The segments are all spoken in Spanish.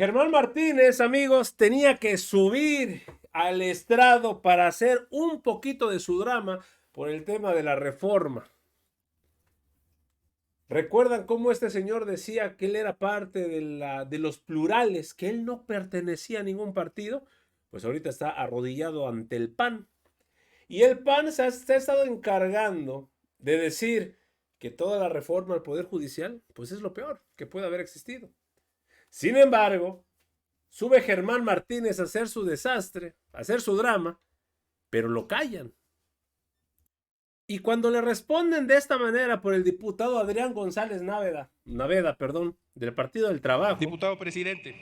Germán Martínez, amigos, tenía que subir al estrado para hacer un poquito de su drama por el tema de la reforma. ¿Recuerdan cómo este señor decía que él era parte de los plurales, que él no pertenecía a ningún partido? Pues ahorita está arrodillado ante el PAN. Y el PAN se ha estado encargando de decir que toda la reforma al Poder Judicial, pues es lo peor que puede haber existido. Sin embargo, sube Germán Martínez a hacer su desastre, a hacer su drama, pero lo callan. Y cuando le responden de esta manera por el diputado Adrián González Naveda, del Partido del Trabajo. Diputado presidente,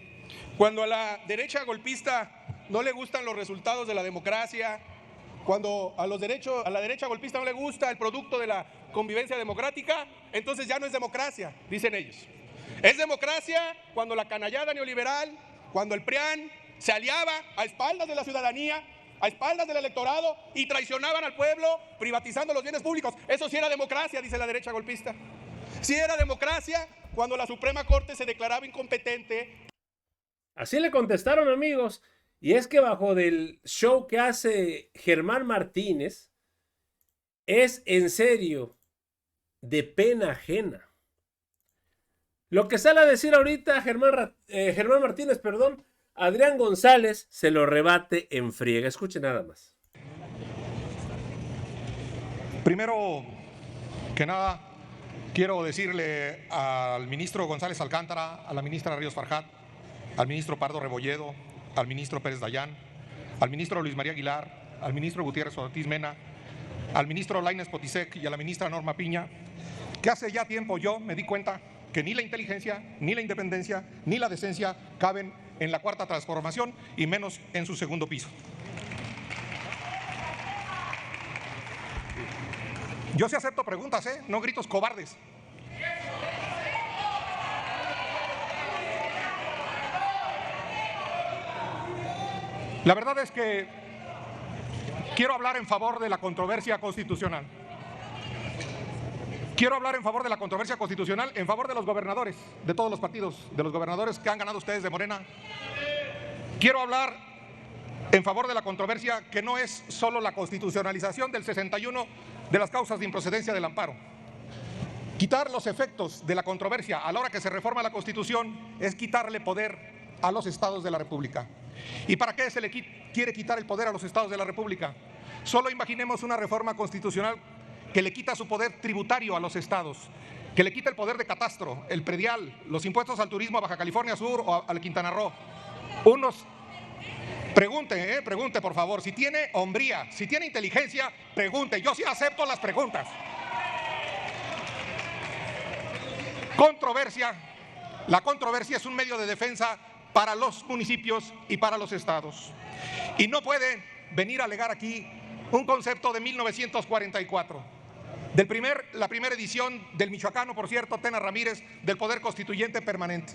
cuando a la derecha golpista no le gustan los resultados de la democracia, cuando a la derecha golpista no le gusta el producto de la convivencia democrática, entonces ya no es democracia, dicen ellos. Es democracia cuando la canallada neoliberal, cuando el PRIAN se aliaba a espaldas de la ciudadanía, a espaldas del electorado y traicionaban al pueblo privatizando los bienes públicos. Eso sí era democracia, dice la derecha golpista. Sí era democracia cuando la Suprema Corte se declaraba incompetente. Así le contestaron, amigos. Y es que bajo del show que hace Germán Martínez, es en serio de pena ajena. Lo que sale a decir ahorita Germán Martínez, Adrián González se lo rebate en friega. Escuchen nada más. Primero que nada, quiero decirle al ministro González Alcántara, a la ministra Ríos Farjat, al ministro Pardo Rebolledo, al ministro Pérez Dayán, al ministro Luis María Aguilar, al ministro Gutiérrez Ortiz Mena, al ministro Lainez Potisek y a la ministra Norma Piña, que hace ya tiempo yo me di cuenta que ni la inteligencia, ni la independencia, ni la decencia caben en la cuarta transformación y menos en su segundo piso. Yo sí acepto preguntas, no gritos cobardes. La verdad es que quiero hablar en favor de la controversia constitucional. Quiero hablar en favor de la controversia constitucional, en favor de los gobernadores, de todos los partidos, de los gobernadores que han ganado ustedes de Morena. Quiero hablar en favor de la controversia que no es solo la constitucionalización del 61 de las causas de improcedencia del amparo. Quitar los efectos de la controversia a la hora que se reforma la Constitución es quitarle poder a los estados de la República. ¿Y para qué se le quiere quitar el poder a los estados de la República? Solo imaginemos una reforma constitucional que le quita su poder tributario a los estados, que le quita el poder de catastro, el predial, los impuestos al turismo a Baja California Sur o al Quintana Roo. Pregunte por favor, si tiene hombría, si tiene inteligencia, pregunte. Yo sí acepto las preguntas. La controversia es un medio de defensa para los municipios y para los estados. Y no puede venir a alegar aquí un concepto de 1944. La primera edición del michoacano, por cierto, Tena Ramírez, del poder constituyente permanente.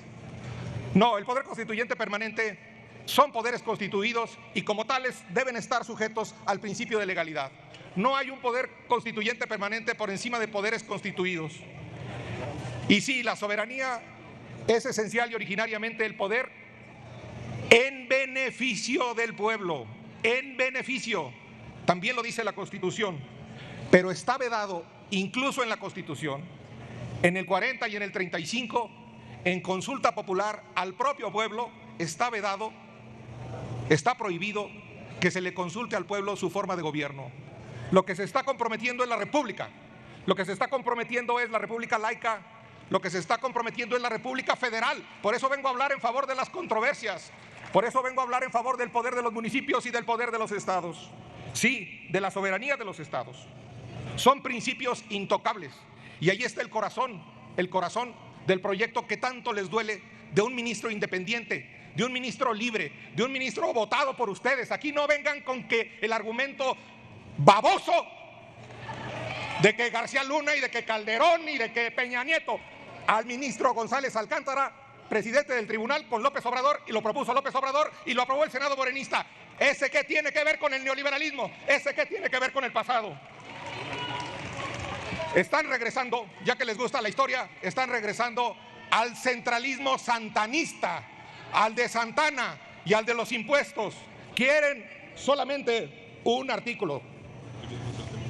No, el poder constituyente permanente son poderes constituidos y como tales deben estar sujetos al principio de legalidad. No hay un poder constituyente permanente por encima de poderes constituidos. Y sí, la soberanía es esencial y originariamente el poder en beneficio del pueblo, en beneficio, también lo dice la Constitución, pero está vedado incluso en la Constitución, en el 40 y en el 35, en consulta popular al propio pueblo, está vedado, está prohibido que se le consulte al pueblo su forma de gobierno. Lo que se está comprometiendo es la República, lo que se está comprometiendo es la República laica, lo que se está comprometiendo es la República federal. Por eso vengo a hablar en favor de las controversias, por eso vengo a hablar en favor del poder de los municipios y del poder de los estados. Sí, de la soberanía de los estados. Son principios intocables y ahí está el corazón del proyecto que tanto les duele de un ministro independiente, de un ministro libre, de un ministro votado por ustedes. Aquí no vengan con que el argumento baboso de que García Luna y de que Calderón y de que Peña Nieto. Al ministro González Alcántara, presidente del tribunal con López Obrador, y lo propuso López Obrador y lo aprobó el Senado morenista. ¿Ese qué tiene que ver con el neoliberalismo? ¿Ese qué tiene que ver con el pasado? Están regresando, ya que les gusta la historia, están regresando al centralismo santanista, al de Santana y al de los impuestos. Quieren solamente un artículo.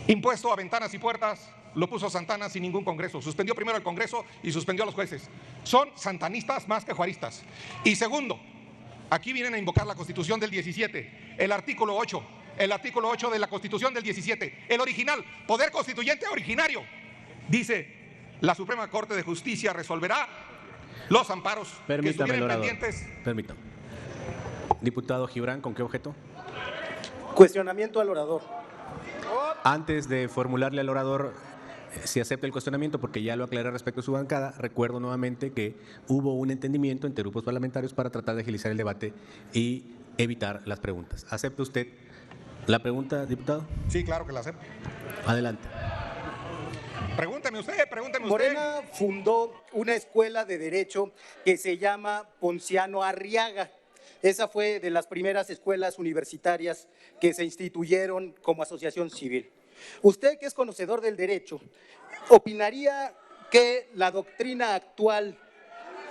Impuesto a ventanas y puertas lo puso Santana sin ningún Congreso. Suspendió primero el Congreso y suspendió a los jueces. Son santanistas más que juaristas. Y segundo, aquí vienen a invocar la Constitución del 17, el artículo 8 de la Constitución del 17, el original, poder constituyente originario. Dice, la Suprema Corte de Justicia resolverá los amparos que estuvieran pendientes. Permítame. Diputado Gibran, ¿con qué objeto? Cuestionamiento al orador. Antes de formularle al orador si acepta el cuestionamiento, porque ya lo aclaré respecto a su bancada, recuerdo nuevamente que hubo un entendimiento entre grupos parlamentarios para tratar de agilizar el debate y evitar las preguntas. ¿Acepta usted la pregunta, diputado? Sí, claro que la acepto. Adelante. Pregúnteme usted. Morena fundó una escuela de derecho que se llama Ponciano Arriaga. Esa fue de las primeras escuelas universitarias que se instituyeron como asociación civil. Usted, que es conocedor del derecho, ¿opinaría que la doctrina actual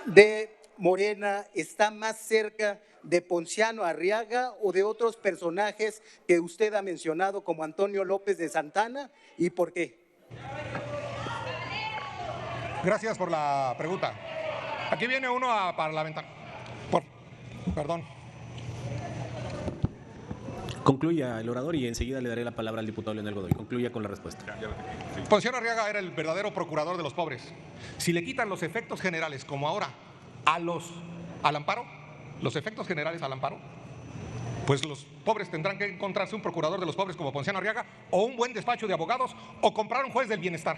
de Morena está más cerca de Ponciano Arriaga o de otros personajes que usted ha mencionado como Antonio López de Santana, y por qué? Gracias por la pregunta. Aquí viene uno a parlamentar. Perdón. Concluya el orador y enseguida le daré la palabra al diputado Leonel Godoy. Concluya con la respuesta. Ponciano Arriaga era el verdadero procurador de los pobres. Si le quitan los efectos generales, como ahora, al amparo, los efectos generales al amparo, pues los pobres tendrán que encontrarse un procurador de los pobres como Ponciano Arriaga, o un buen despacho de abogados, o comprar un juez del bienestar.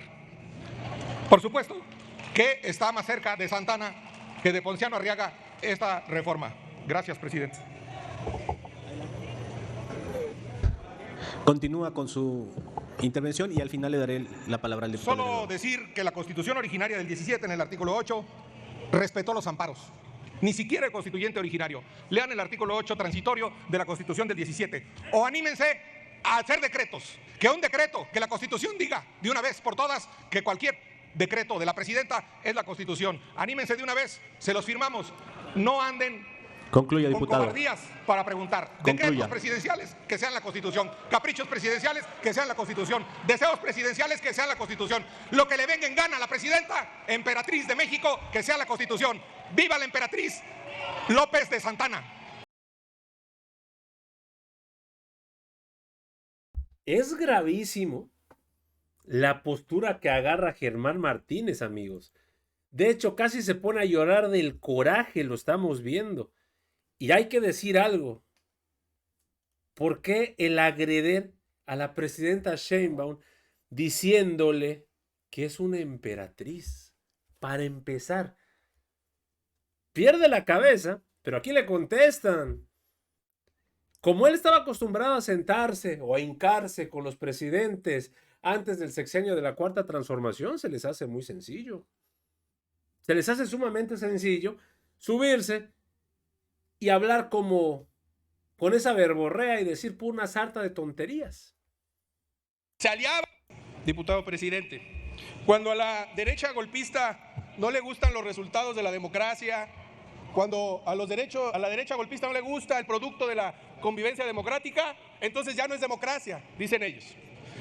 Por supuesto que está más cerca de Santana que de Ponciano Arriaga esta reforma. Gracias, presidente. Continúa con su intervención y al final le daré la palabra al diputado. Solo decir que la Constitución originaria del 17, en el artículo 8, respetó los amparos. Ni siquiera el constituyente originario. Lean el artículo 8 transitorio de la Constitución del 17. O anímense a hacer decretos. Que un decreto, que la Constitución diga de una vez por todas que cualquier decreto de la presidenta es la Constitución. Anímense de una vez, se los firmamos. No anden Concluya, con diputado. cobardías para preguntar. Decretos presidenciales que sean la Constitución, caprichos presidenciales que sean la Constitución, deseos presidenciales que sean la Constitución. Lo que le venga en gana a la presidenta, emperatriz de México, que sea la Constitución. ¡Viva la emperatriz López de Santana! Es gravísimo la postura que agarra Germán Martínez, amigos. De hecho, casi se pone a llorar del coraje, lo estamos viendo. Y hay que decir algo. ¿Por qué el agreder a la presidenta Sheinbaum diciéndole que es una emperatriz? Para empezar, pierde la cabeza, pero aquí le contestan. Como él estaba acostumbrado a sentarse o a hincarse con los presidentes antes del sexenio de la Cuarta Transformación, se les hace muy sencillo. Se les hace sumamente sencillo subirse y hablar como con esa verborrea y decir una sarta de tonterías. Se aliaba, diputado presidente, cuando a la derecha golpista no le gustan los resultados de la democracia, cuando a la derecha golpista no le gusta el producto de la convivencia democrática, entonces ya no es democracia, dicen ellos.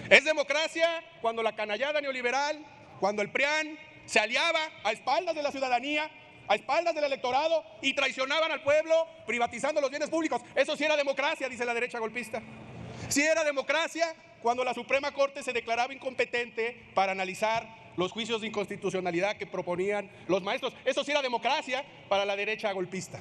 Es democracia cuando la canallada neoliberal, cuando el PRIAN se aliaba a espaldas de la ciudadanía, a espaldas del electorado, y traicionaban al pueblo privatizando los bienes públicos. Eso sí era democracia, dice la derecha golpista. Sí era democracia cuando la Suprema Corte se declaraba incompetente para analizar los juicios de inconstitucionalidad que proponían los maestros. Eso sí era democracia para la derecha golpista.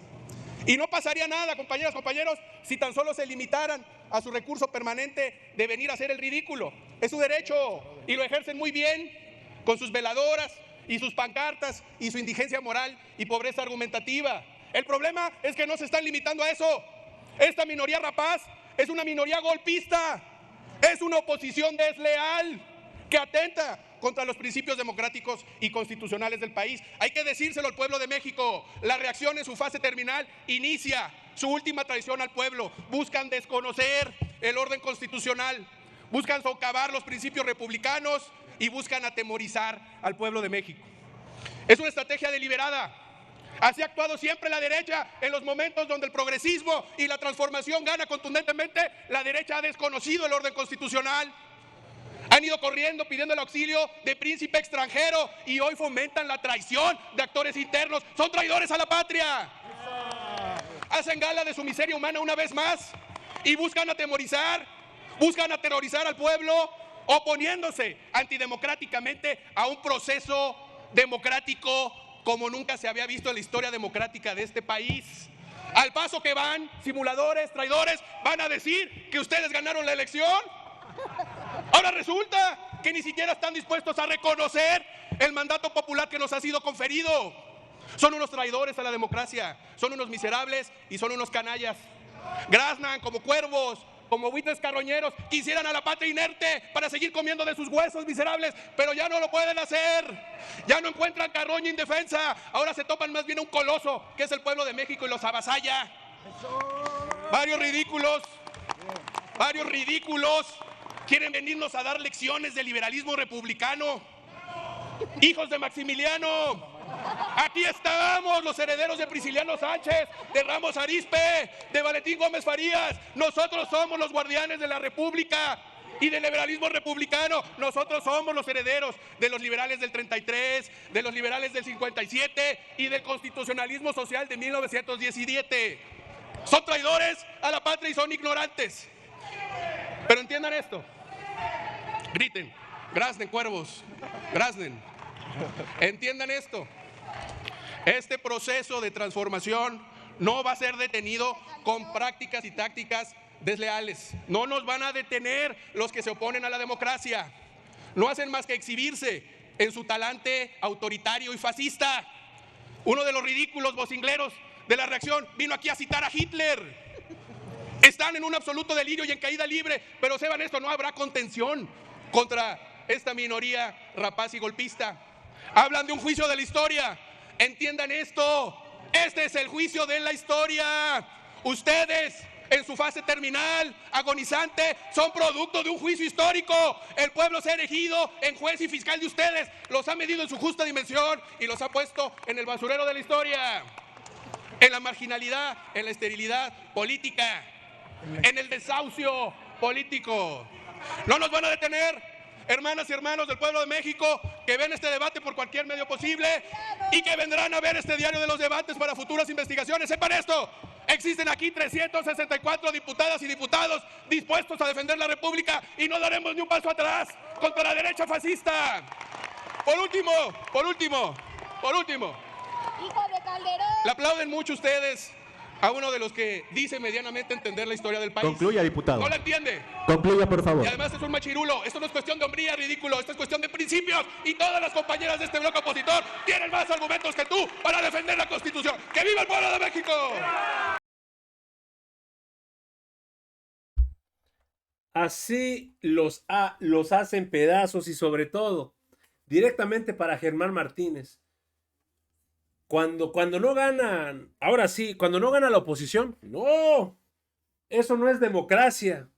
Y no pasaría nada, compañeras, compañeros, si tan solo se limitaran a su recurso permanente de venir a hacer el ridículo. Es su derecho y lo ejercen muy bien con sus veladoras y sus pancartas y su indigencia moral y pobreza argumentativa. El problema es que no se están limitando a eso. Esta minoría rapaz es una minoría golpista, es una oposición desleal que atenta contra los principios democráticos y constitucionales del país. Hay que decírselo al pueblo de México. La reacción en su fase terminal inicia su última traición al pueblo. Buscan desconocer el orden constitucional, buscan socavar los principios republicanos y buscan atemorizar al pueblo de México. Es una estrategia deliberada. Así ha actuado siempre la derecha en los momentos donde el progresismo y la transformación gana contundentemente. La derecha ha desconocido el orden constitucional. Han ido corriendo pidiendo el auxilio de príncipe extranjero y hoy fomentan la traición de actores internos. Son traidores a la patria. Hacen gala de su miseria humana una vez más y buscan atemorizar, buscan aterrorizar al pueblo, oponiéndose antidemocráticamente a un proceso democrático como nunca se había visto en la historia democrática de este país. Al paso que van, simuladores, traidores, van a decir que ustedes ganaron la elección. Ahora resulta que ni siquiera están dispuestos a reconocer el mandato popular que nos ha sido conferido. Son unos traidores a la democracia, son unos miserables y son unos canallas. Graznan como cuervos, como buitres carroñeros, quisieran a la patria inerte para seguir comiendo de sus huesos miserables, pero ya no lo pueden hacer. Ya no encuentran carroña indefensa, ahora se topan más bien a un coloso, que es el pueblo de México, y los avasalla. Varios ridículos quieren venirnos a dar lecciones de liberalismo republicano. Hijos de Maximiliano, aquí estamos, los herederos de Prisciliano Sánchez, de Ramos Arizpe, de Valentín Gómez Farías. Nosotros somos los guardianes de la República y del liberalismo republicano. Nosotros somos los herederos de los liberales del 33, de los liberales del 57 y del constitucionalismo social de 1917. Son traidores a la patria y son ignorantes. Pero entiendan esto. Griten, graznen cuervos, graznen. Entiendan esto. Este proceso de transformación no va a ser detenido con prácticas y tácticas desleales. No nos van a detener los que se oponen a la democracia. No hacen más que exhibirse en su talante autoritario y fascista. Uno de los ridículos vocingleros de la reacción vino aquí a citar a Hitler. Están en un absoluto delirio y en caída libre, pero sepan esto, no habrá contención contra esta minoría rapaz y golpista. Hablan de un juicio de la historia. Entiendan esto, este es el juicio de la historia. Ustedes, en su fase terminal, agonizante, son producto de un juicio histórico. El pueblo se ha erigido en juez y fiscal de ustedes, los ha medido en su justa dimensión y los ha puesto en el basurero de la historia, en la marginalidad, en la esterilidad política, en el desahucio político. No nos van a detener, hermanas y hermanos del pueblo de México, que ven este debate por cualquier medio posible y que vendrán a ver este diario de los debates para futuras investigaciones. Sepan esto, existen aquí 364 diputadas y diputados dispuestos a defender la República y no daremos ni un paso atrás contra la derecha fascista. Por último, ¡hijo de Calderón! le aplauden mucho ustedes a uno de los que dice medianamente entender la historia del país. Concluya, diputado. No la entiende. Concluya, por favor. Y además es un machirulo. Esto no es cuestión de hombría, ridículo. Esto es cuestión de principios. Y todas las compañeras de este bloque opositor tienen más argumentos que tú para defender la Constitución. ¡Que viva el pueblo de México! Así los hacen pedazos y sobre todo directamente para Germán Martínez. Cuando no ganan, ahora sí, cuando no gana la oposición, no, eso no es democracia.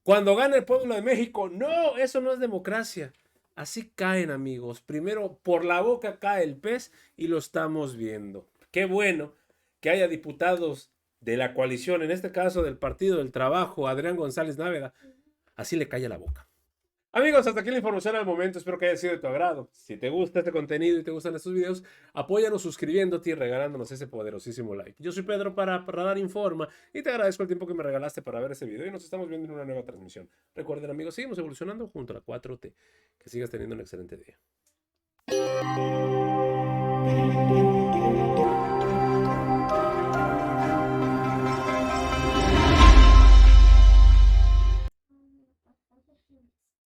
Cuando gana el pueblo de México, no, eso no es democracia. Así caen, amigos. Primero por la boca cae el pez y lo estamos viendo. Qué bueno que haya diputados de la coalición, en este caso del Partido del Trabajo, Adrián González Náveda, así le calla la boca. Amigos, hasta aquí la información al momento, espero que haya sido de tu agrado. Si te gusta este contenido y te gustan estos videos, apóyanos suscribiéndote y regalándonos ese poderosísimo like. Yo soy Pedro para Radar Informa y te agradezco el tiempo que me regalaste para ver este video y nos estamos viendo en una nueva transmisión. Recuerden, amigos, seguimos evolucionando junto a la 4T. Que sigas teniendo un excelente día.